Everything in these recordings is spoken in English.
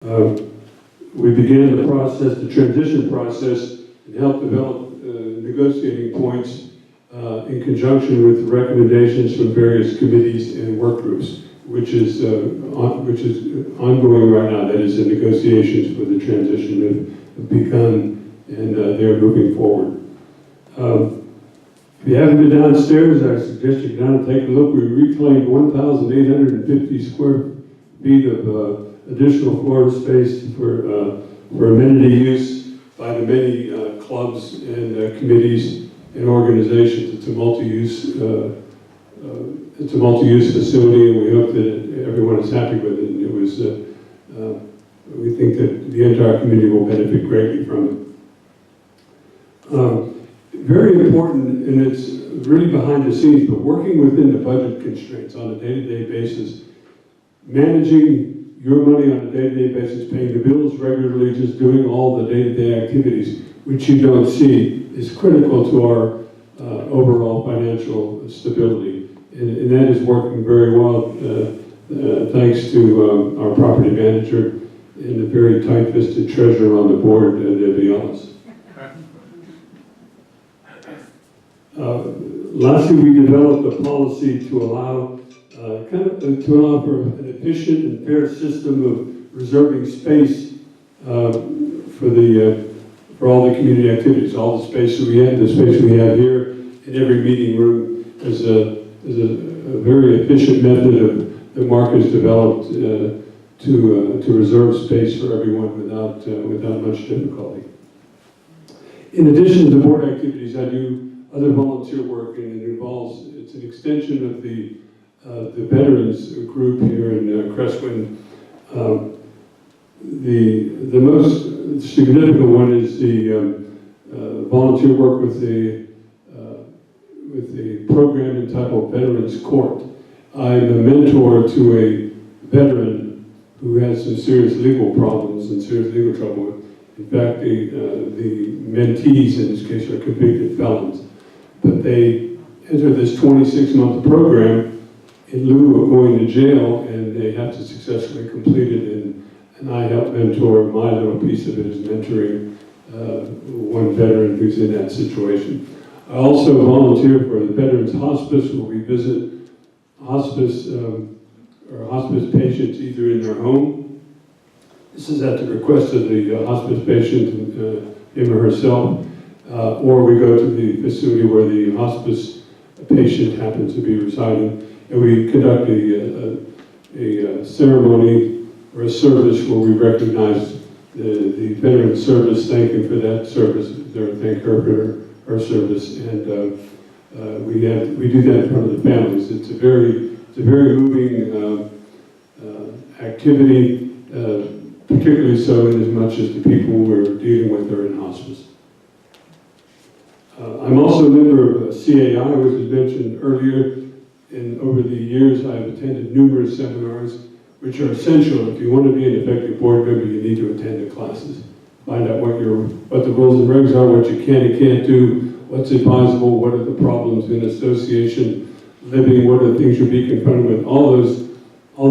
We began the process, the transition process, and helped develop negotiating points in conjunction with recommendations from various committees and work groups, which is ongoing right now. That is, the negotiations for the transition have begun, and they're moving forward. If you haven't been downstairs, I suggest you go down and take a look. We reclaimed 1,850 square feet of additional floor space for amenity use by the many clubs and committees and organizations. It's a multi-use facility, and we hope that everyone is happy with it. And it was we think that the entire community will benefit greatly from it. Very important, and it's really behind the scenes, but working within the budget constraints on a day-to-day basis, managing your money on a day-to-day basis, paying the bills regularly, just doing all the day-to-day activities, which you don't see, is critical to our overall financial stability. And that is working very well, thanks to our property manager and the very tight-fisted treasurer on the board, Debbie Ellis. Lastly, we developed a policy to allow to offer an efficient and fair system of reserving space for all the community activities. All the space that we have, the space we have here in every meeting room is a very efficient method that Mark has developed to reserve space for everyone without much difficulty. In addition to the board activities, I do other volunteer work, and it's an extension of the veterans group here in Crestwind. The most significant one is the volunteer work with the program entitled Veterans Court. I'm a mentor to a veteran who has some serious legal problems and serious legal trouble. In fact, the mentees in this case are convicted felons, but they enter this 26-month program in lieu of going to jail, and they have to successfully complete it, and I help mentor. My little piece of it is mentoring one veteran who's in that situation. I also volunteer for the Veterans Hospice, where we visit hospice patients either in their home. This is at the request of the hospice patient, him or herself, or we go to the facility where the hospice patient happens to be residing. And we conduct a ceremony or a service where we recognize the veteran service, thank him for that service, thank her for her service, and we do that in front of the families. It's a very moving activity, particularly so in as much as the people we're dealing with are in hospice. I'm also a member of CAI, which was mentioned earlier. And over the years, I've attended numerous seminars, which are essential. If you want to be an effective board member, you need to attend the classes. Find out what the rules and regs are, what you can and can't do, what's advisable, what are the problems in association living, what are the things you'll be confronted with. All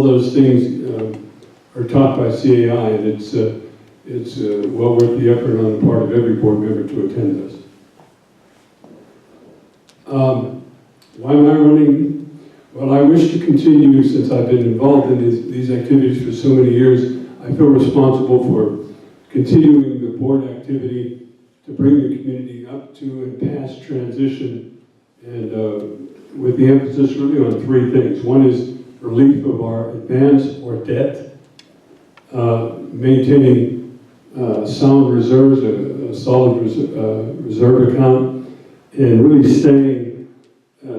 those things are taught by CAI, and it's well worth the effort on the part of every board member to attend those. Why am I running? Well, I wish to continue, since I've been involved in these activities for so many years. I feel responsible for continuing the board activity to bring the community up to and past transition, and with the emphasis really on three things. One is relief of our advance or debt, maintaining sound reserves, a solid reserve account, and really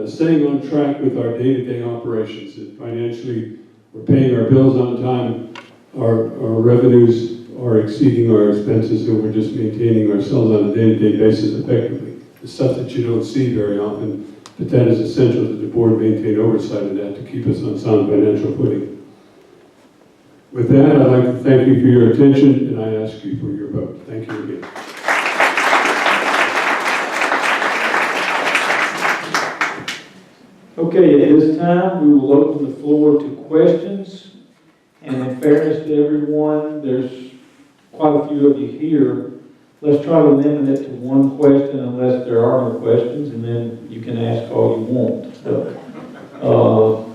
staying on track with our day-to-day operations. And financially, we're paying our bills on time, our revenues are exceeding our expenses, and we're just maintaining ourselves on a day-to-day basis effectively. The stuff that you don't see very often, but that is essential that the board maintain oversight of that to keep us on sound financial footing. With that, I'd like to thank you for your attention, and I ask you for your vote. Thank you again. Okay, at this time, we will open the floor to questions And in fairness to everyone, there's quite a few of you here. Let's try to limit it to one question unless there are no questions, and then you can ask all you want.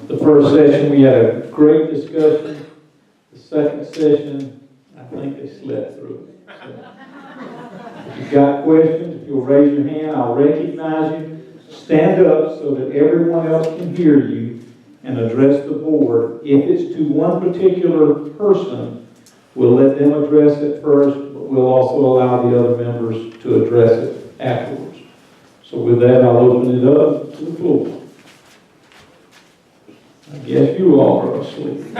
The first session, we had a great discussion. The second session, I think they slept through it. So, if you've got questions, if you'll raise your hand, I'll recognize you. Stand up so that everyone else can hear you and address the board. If it's to one particular person, we'll let them address it first, but we'll also allow the other members to address it afterwards. So with that, I'll open it up to the floor. I guess you all are asleep.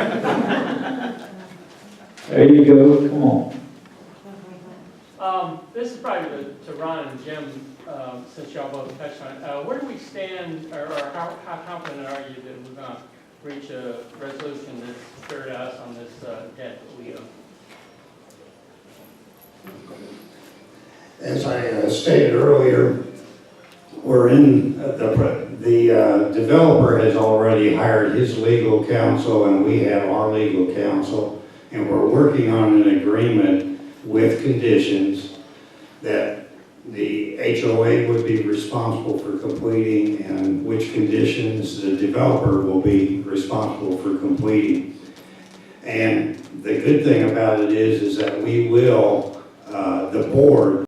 There you go, come on. This is probably to Ron and Jim, since y'all both touched on it. Where do we stand, or how confident are you that we're going to reach a resolution that's fair to us on this debt that we owe? As I stated earlier, we're in the developer has already hired his legal counsel, and we have our legal counsel, and we're working on an agreement with conditions that the HOA would be responsible for completing, and which conditions the developer will be responsible for completing. And the good thing about it is that we will, the board